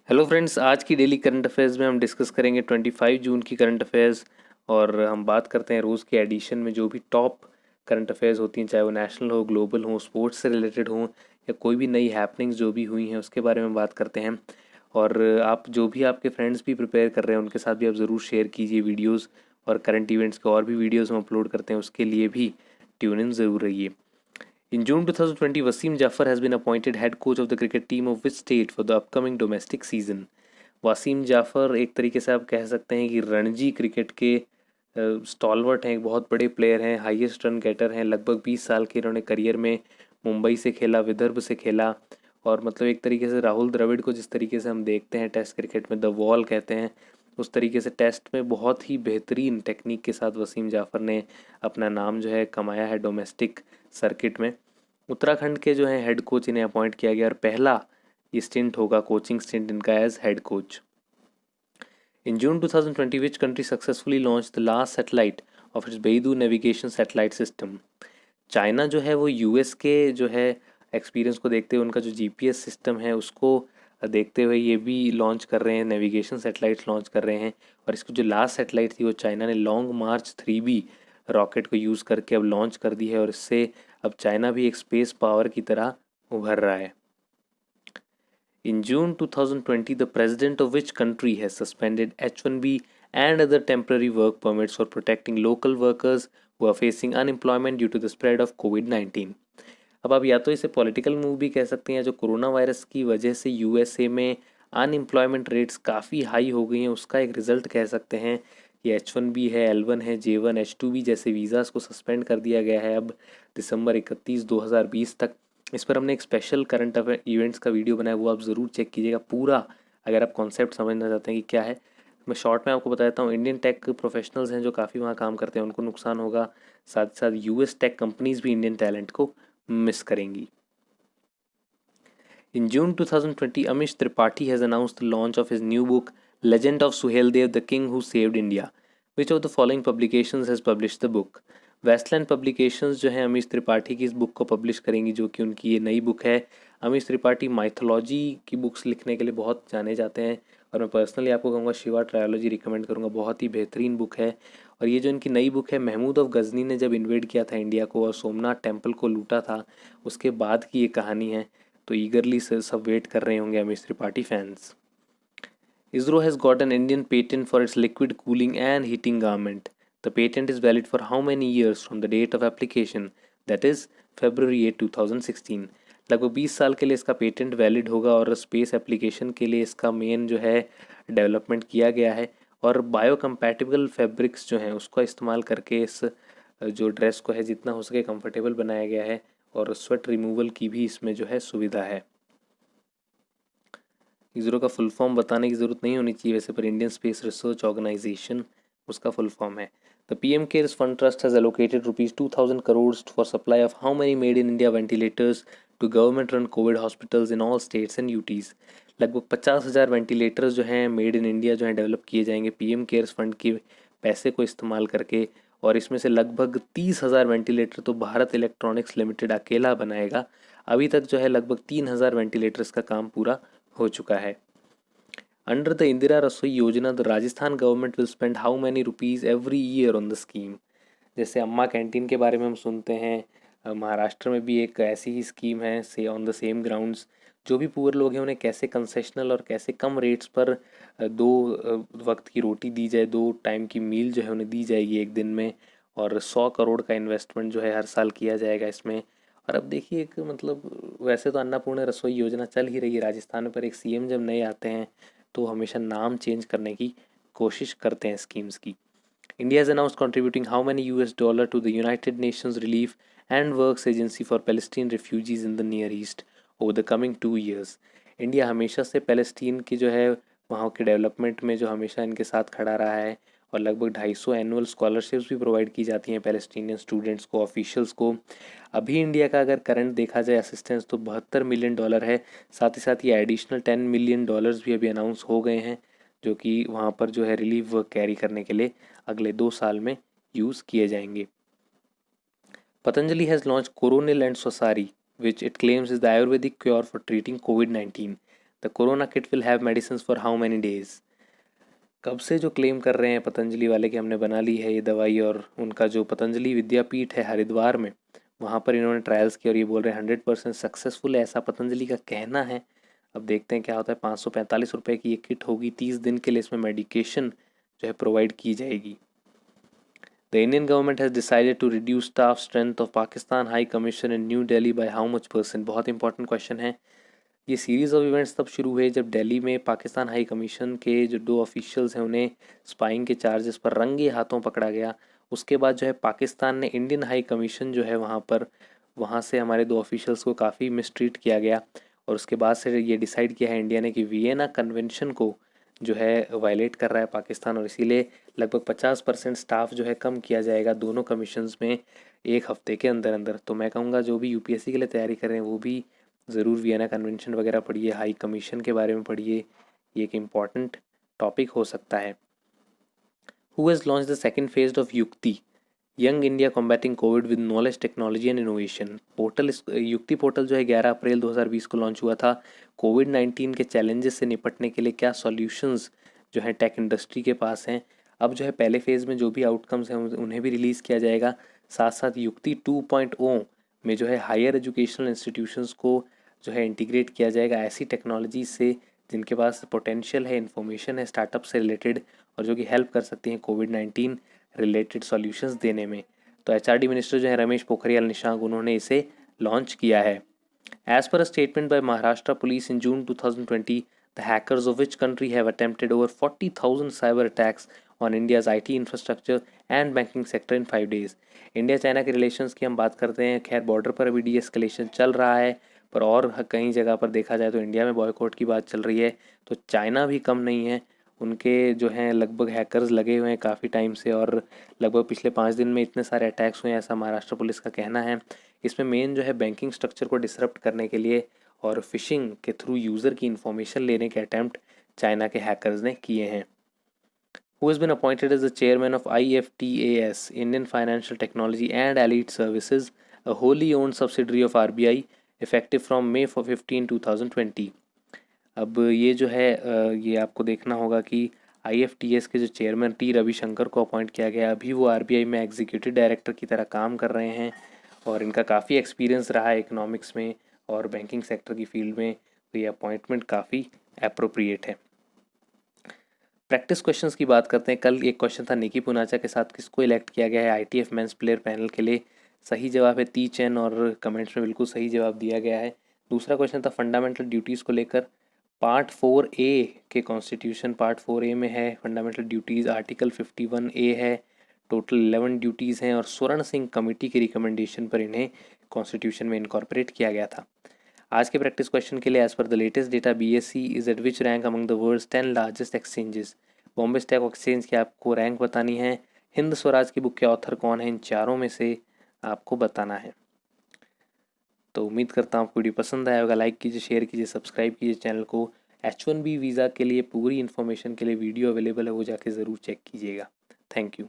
Hello friends, आज की daily current affairs में हम डिस्कस करेंगे 25 जून की करंट अफेयर्स। और हम बात करते हैं रोज़ के एडिशन में जो भी टॉप करंट अफेयर्स होती हैं, चाहे वो नेशनल हो, ग्लोबल हो, स्पोर्ट्स से रिलेटेड हों या कोई भी नई हैपनिंग्स जो भी हुई हैं उसके बारे में बात करते हैं। और आप जो भी आपके फ्रेंड्स भी प्रिपेयर कर रहे हैं उनके साथ भी आप ज़रूर शेयर कीजिए वीडियोज़। और करंट इवेंट्स के और भी वीडियोज़ हम अपलोड करते हैं, उसके लिए भी ट्यून इन ज़रूर रहिए। In June 2020, Wasim Jafar has been appointed head coach of the cricket team of which state for the upcoming domestic season? Wasim Jafar एक तरीके से आप कह सकते हैं कि रणजी क्रिकेट के स्टॉलवर्ट हैं, एक बहुत बड़े प्लेयर हैं, हाईएस्ट रन गेटर हैं। लगभग 20 साल के इन्होंने करियर में मुंबई से खेला, विदर्भ से खेला। और मतलब एक तरीके से राहुल द्रविड़ को जिस तरीके से हम देखते हैं टेस्ट क्रिकेट में द वॉल कहते हैं, उस तरीके से टेस्ट में बहुत ही बेहतरीन टेक्निक के साथ वसीम जाफ़र ने अपना नाम जो है कमाया है डोमेस्टिक सर्किट में। उत्तराखंड के जो है हेड कोच इन्हें अपॉइंट किया गया और पहला ये स्टिंट होगा कोचिंग स्टिंट इनका as head coach. In June 2020, which country successfully launched the last satellite of its Beidou navigation satellite system? China जो है वो यूएस के जो है एक्सपीरियंस को देखते हुए उनका जो जीपीएस सिस्टम है उसको देखते हुए ये भी लॉन्च कर रहे हैं, नेविगेशन सैटेलाइट्स लॉन्च कर रहे हैं। और इसकी जो लास्ट सैटेलाइट थी वो चाइना ने लॉन्ग मार्च 3B रॉकेट को यूज़ करके अब लॉन्च कर दी है और इससे अब चाइना भी एक स्पेस पावर की तरह उभर रहा है। In June 2020, the president of which country has suspended H1B and other temporary work permits for protecting local workers who are facing unemployment due to the spread of COVID-19? अब आप या तो इसे पॉलिटिकल मूव भी कह सकते हैं, जो कोरोना वायरस की वजह से यूएसए में अनएम्प्लॉयमेंट रेट्स काफ़ी हाई हो गई हैं उसका एक रिज़ल्ट कह सकते हैं। ये H1B है, L1 है, J1, H2B जैसे वीज़ाज़ को सस्पेंड कर दिया गया है अब दिसंबर 31, 2020 तक। इस पर हमने एक स्पेशल करंट अफेयर इवेंट्स का वीडियो बनाया, वो आप ज़रूर चेक कीजिएगा पूरा, अगर आप कॉन्सेप्ट समझना चाहते हैं कि क्या है। मैं शॉर्ट में आपको बता देता हूँ। इंडियन टेक प्रोफेशनल्स हैं जो काफ़ी वहाँ काम करते हैं, उनको नुकसान होगा। साथ ही साथ यूएस टेक कंपनीज़ भी इंडियन टैलेंट को मिस करेंगी। In June 2020, Amish Tripathi has announced the launch of his new book, Legend of Suheldev, the King Who Saved India. Which of the following publications has published the book? Westland publications जो है अमीश त्रिपाठी की इस book को publish करेंगी, जो कि उनकी ये नई बुक है। अमीश त्रिपाठी माइथोलॉजी की बुक्स लिखने के लिए बहुत जाने जाते हैं और मैं पर्सनली आपको कहूँगा शिवा ट्रायोलॉजी रिकमेंड करूँगा, बहुत ही बेहतरीन बुक है। और ये जो इनकी नई बुक है, महमूद ऑफ गजनी ने जब इन्वेड किया था इंडिया को और सोमनाथ टेम्पल को लूटा था, उसके बाद की ये कहानी है। तो ईगरली से सब वेट कर रहे होंगे Amish Tripathi fans. ISRO has got an Indian patent for its liquid cooling and heating garment. The patent is valid for how many years from the date of application? That is February 8, 2016. लगभग 20 साल के लिए इसका patent valid होगा और space application के लिए इसका मेन जो है डेवलपमेंट किया गया है। और बायो कंपैटिबल फैब्रिक्स जो हैं उसका इस्तेमाल करके इस जो ड्रेस को है जितना हो सके कंफर्टेबल बनाया गया है और स्वेट रिमूवल की भी इसमें जो है सुविधा है। इसरो का फुल फॉर्म बताने की ज़रूरत नहीं होनी चाहिए वैसे, पर इंडियन स्पेस रिसर्च ऑर्गेनाइजेशन उसका फुल फॉर्म है। The PM cares fund trust has allocated ₹2000 crore for supply of how many made in India ventilators to government run Covid hospitals in all states and UTs. लगभग 50,000 ventilators जो हैं made in India जो हैं develop किए जाएंगे PM cares fund के पैसे को इस्तेमाल करके। और इसमें से लगभग 30,000 वेंटिलेटर तो भारत इलेक्ट्रॉनिक्स लिमिटेड अकेला बनाएगा। अभी तक जो है लगभग 3,000 वेंटिलेटर्स का काम पूरा हो चुका है। अंडर द इंदिरा रसोई योजना the Rajasthan government will spend how many rupees every year on the scheme. जैसे अम्मा कैंटीन के बारे में हम सुनते हैं, महाराष्ट्र में भी एक ऐसी ही स्कीम है से ऑन द सेम ग्राउंड्स। जो भी पुअर लोग हैं उन्हें कैसे कंसेशनल और कैसे कम रेट्स पर दो वक्त की रोटी दी जाए, 2 टाइम की मील जो है उन्हें दी जाएगी एक दिन में। और 100 करोड़ का इन्वेस्टमेंट जो है हर साल किया जाएगा इसमें। और अब देखिए एक मतलब वैसे तो अन्नपूर्णा रसोई योजना चल ही रही है राजस्थान में, पर एक सीएम जब नए आते हैं तो हमेशा नाम चेंज करने की कोशिश करते हैं स्कीम्स की। India has announced contributing how many US dollar to the United Nations Relief and Works Agency for Palestinian refugees in the Near East over the coming 2 years. India हमेशा से पैलेस्टीन की जो है वहाँ के डेवलपमेंट में जो हमेशा इनके साथ खड़ा रहा है और लगभग 250 एनुअल स्कॉलरशिप्स भी प्रोवाइड की जाती हैं पैलेस्टीनियन स्टूडेंट्स को, ऑफिशियल्स को। अभी इंडिया का अगर करंट देखा जाए असिस्टेंस तो $72 मिलियन है। साथ ही साथ ये एडिशनल $10 मिलियन भी अभी अनाउंस हो गए हैं जो कि वहाँ पर जो है रिलीफ वर्क कैरी करने के लिए अगले 2 साल में यूज़ किए जाएंगे। Patanjali has launch Coronil and Swasari which it claims is the ayurvedic cure for treating कोविड-19। The corona kit will have medicine for how many days. कब से जो क्लेम कर रहे हैं पतंजलि वाले कि हमने बना ली है ये दवाई, और उनका जो पतंजलि विद्यापीठ है हरिद्वार में, वहाँ पर इन्होंने ट्रायल्स किए और ये बोल रहे हैं 100% सक्सेसफुल है, ऐसा पतंजलि का कहना है। अब देखते हैं क्या होता है। 545 रुपये की ये किट होगी, 30 दिन के लिए इसमें मेडिकेशन जो है प्रोवाइड की जाएगी। The Indian government has decided to reduce staff strength of Pakistan high commission in new Delhi by how much %। बहुत इंपॉर्टेंट क्वेश्चन है। ये सीरीज़ ऑफ इवेंट्स तब शुरू हुए जब दिल्ली में पाकिस्तान हाई कमीशन के जो 2 ऑफिशियल्स हैं उन्हें स्पाइंग के चार्जेस पर रंगे हाथों पकड़ा गया। उसके बाद जो है पाकिस्तान ने इंडियन हाई कमीशन जो है वहाँ से हमारे 2 ऑफिशियल्स को काफ़ी मिसट्रीट किया गया, और उसके बाद से ये डिसाइड किया है इंडिया ने कि वियना कन्वेंशन को जो है वायलेट कर रहा है पाकिस्तान, और इसीलिए लगभग 50% स्टाफ जो है कम किया जाएगा दोनों कमीशंस में 1 हफ्ते के अंदर अंदर। तो मैं कहूँगा जो भी यूपीएससी के लिए तैयारी कर रहे हैं वो भी ज़रूर वियना कन्वेंशन वगैरह पढ़िए, हाई कमीशन के बारे में पढ़िए, ये एक इम्पॉर्टेंट टॉपिक हो सकता है। Who has launch the second phase of Yukti young India combating covid with knowledge technology and innovation portal. Yukti portal जो है 11 अप्रैल 2020 को लॉन्च हुआ था। कोविड-19 के चैलेंजेस से निपटने के लिए क्या सॉल्यूशंस जो है टेक इंडस्ट्री के पास हैं। अब जो है पहले फेज़ में जो भी आउटकम्स हैं उन्हें भी रिलीज़ किया जाएगा। साथ साथ युक्ति 2.0 में जो है हायर एजुकेशनल इंस्टीट्यूशंस को जो है इंटीग्रेट किया जाएगा ऐसी टेक्नोलॉजी से जिनके पास पोटेंशियल है, इन्फॉर्मेशन है स्टार्टअप से रिलेटेड, और जो कि हेल्प कर सकती हैं कोविड-19 रिलेटेड सॉल्यूशंस देने में। तो एचआरडी मिनिस्टर जो है रमेश पोखरियाल निशंक, उन्होंने इसे लॉन्च किया है। As per a statement by Maharashtra police in June 2020, the hackers of which country have attempted over 40,000 cyber attacks on India's IT infrastructure and banking sector in 5 days। India China के relations की हम बात करते हैं, खैर border पर अभी de-escalation चल रहा है, पर और कई जगह पर देखा जाए तो इंडिया में बॉयकॉट की बात चल रही है। तो चाइना भी कम नहीं है, उनके जो हैं लगभग हैकर्स लगे हुए हैं काफ़ी टाइम से, और लगभग पिछले 5 दिन में इतने सारे अटैक्स हुए हैं ऐसा महाराष्ट्र पुलिस का कहना है। इसमें मेन जो है बैंकिंग स्ट्रक्चर को डिसरप्ट करने के लिए और फिशिंग के थ्रू यूज़र की इन्फॉर्मेशन लेने के अटैम्प्ट चाइना के हैकर्स ने किए हैं। Who has been appointed as the chairman of IFTAS, Indian Financial Technology and Elite Services, a wholly owned subsidiary of RBI, effective from May 15, 2020। अब ये जो है ये आपको देखना होगा कि IFTS के जो चेयरमैन टी रविशंकर को अपॉइंट किया गया। अभी वो RBI में एग्जीक्यूटिव डायरेक्टर की तरह काम कर रहे हैं, और इनका काफ़ी एक्सपीरियंस रहा है इकोनॉमिक्स में और बैंकिंग सेक्टर की फील्ड में, तो ये अपॉइंटमेंट काफ़ी अप्रोप्रिएट है। प्रैक्टिस क्वेश्चंस की बात करते हैं। कल एक क्वेश्चन था निकी पुनाचा के साथ किसको इलेक्ट किया गया है ITF मेंस प्लेयर पैनल के लिए। सही जवाब है ती चैन, और कमेंट्स में बिल्कुल सही जवाब दिया गया है। दूसरा क्वेश्चन था फंडामेंटल ड्यूटीज़ को लेकर। पार्ट 4A के कॉन्स्टिट्यूशन पार्ट 4A में है फंडामेंटल ड्यूटीज़, आर्टिकल 51A है, टोटल 11 ड्यूटीज़ हैं, और स्वर्ण सिंह कमेटी की रिकमेंडेशन पर इन्हें कॉन्स्टिट्यूशन में इनकॉर्पोरेट किया गया था। आज के प्रैक्टिस क्वेश्चन के लिए, as per the latest data BSE is at which rank among the world's 10 largest exchanges. Bombay stock exchange की आपको रैंक बतानी है। हिंद स्वराज की बुक के ऑथर कौन है, इन चारों में से आपको बताना है। तो उम्मीद करता हूँ आपको वीडियो पसंद आया होगा। लाइक कीजिए, शेयर कीजिए, सब्सक्राइब कीजिए चैनल को। H1B वीज़ा के लिए पूरी इन्फॉर्मेशन के लिए वीडियो अवेलेबल है, वो जाके ज़रूर चेक कीजिएगा। Thank you.